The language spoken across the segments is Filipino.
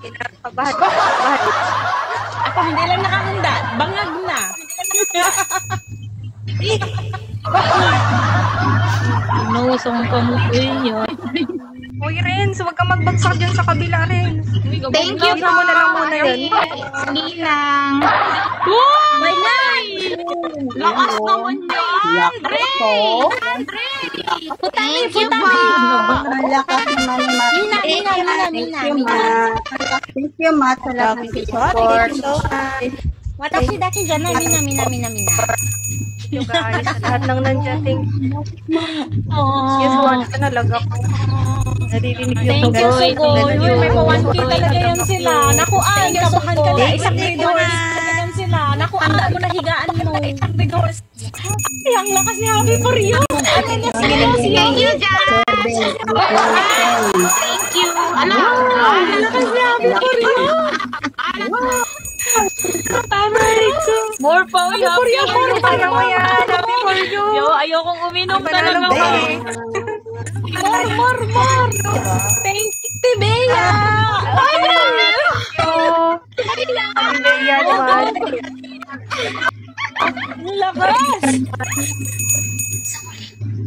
Kinakabahan. Ako hindi lang nakahanda. Bangag na. Inusong ka mo po yun. Uy, Renz, huwag kang magbagsak dyan sa kabila, Renz. Thank you mo na lang muna yun. Ninang. May nay! Lakas naman yan. Thank you po. Lakas naman, Mat. Mina. Thank you, Mat. Salamat sa support. Watashi daki dyan na. Mina. Thank you guys. Sa lahat ng nandyan, thank you. Yes, one ka talaga po. Naririnig yung Thank you, guys. Sugoy. Uy, may pa 1K talaga yan sila. Naku, kabahan ka na. Isang redoors yan sila. Naku, anda mo na higaan mo. Isang redoors. Ay, ang lakas ni Happy for you. Ano na sila? Thank you, Josh. Thank you. Ano? Ang lakas ni Happy for you. More pa Happy for you. Kaya mo yan. Happy for you. Yo, ayokong uminom talaga Panalo ako. More. Thank you, Tibea. Hindi yan naman. Ang lakas.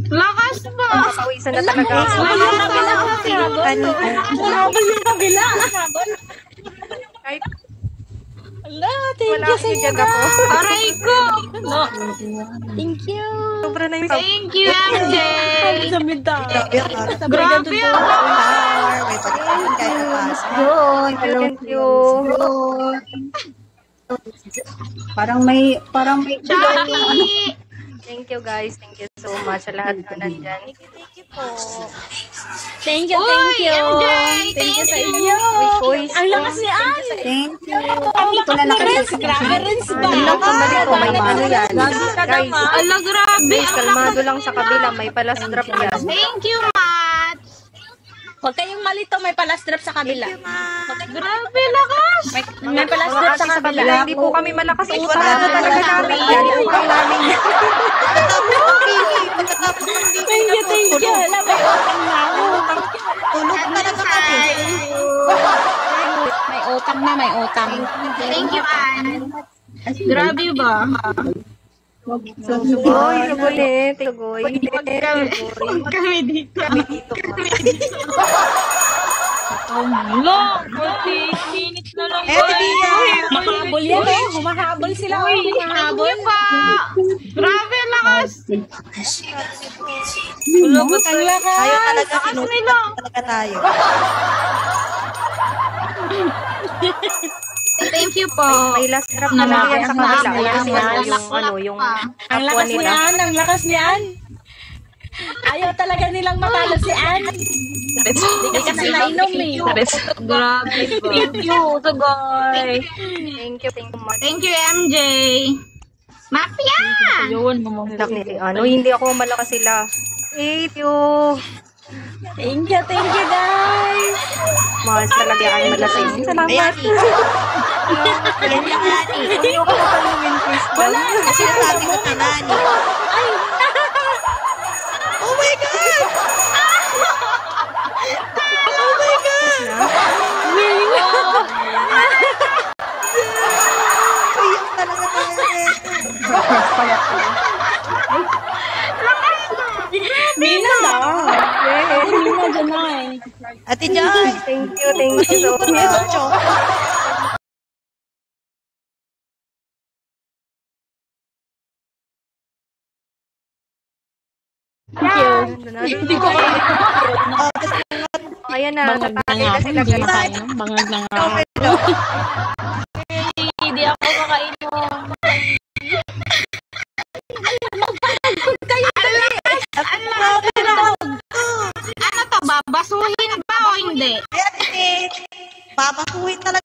Lakas ba? Pawisan na talaga ako. Habol yung kabila. Kahit Ala, thank wala you kasi sa dyan inyo. ako. Aray ko. Thank you. Sobra na yung Thank you, MJ. Sa minta. Grabe May pagkakas kayo pas. Thank you. Parang may Chucky. Thank you guys. Thank you so much sa lahat na nandyan. Thank you. Uy, MJ. Thank you sa inyo. Uy, Ang lakas ni Ann. thank you. Ang lakas ni Renz. Grabe, Renz ba? Kamali ko, may ano yan. Guys, Ala, grabe. guys, kalmado lang sa kabila. May palas drop yan. Thank you, Matt. Huwag kayong malito. May palastrap sa kabila. Grabe, lakas. May palastrap sa kabila. Hindi po kami malakas utang. Ano talaga namin yan? Utang namin yan. Thank you. Alam, may utang na ako. Tulog talaga kami. May utang. Thank you, Ann. Grabe ba? Sugoy, sugoy eh. Sugoy. Kami dito. Long, 40 minutes na lang. Mahabol yan eh. Humahabol sila. Humahabol. Grabe, lakas. Ang lakas. Tayo talaga, Lakas nila. talaga tayo. Thank you po. May last drop na lang yan sa kabila. Kasi yung Ang kapwa lakas ni nila. Ann. Ang lakas ni Ann. Ayaw talaga nilang matalo si Ann. Hindi kasi nainom eh. Grabe. Thank you, Sugoy. Thank you much. Thank you, MJ. Mafia! Yun, Hindi ako malakas sila. Thank you. Thank you guys. Mas talaga kayo malasing. Salamat. Yan lang, Nani. Hindi ako napalungin, please. Wala. Kasi nasabi ko kay Nani. Ay, Oh my God! Oh my God! Iyak talaga tayo Mina lang. Mina dyan na eh. Ate Joy! Thank you so much. Hindi ko Ayan na, bangag na natali nga na ako. sila Hindi guys. makainom. Bangag na nga ako. Hindi ako makainom. Ano to, babasuhin ba o hindi? Ate, babasuhin talaga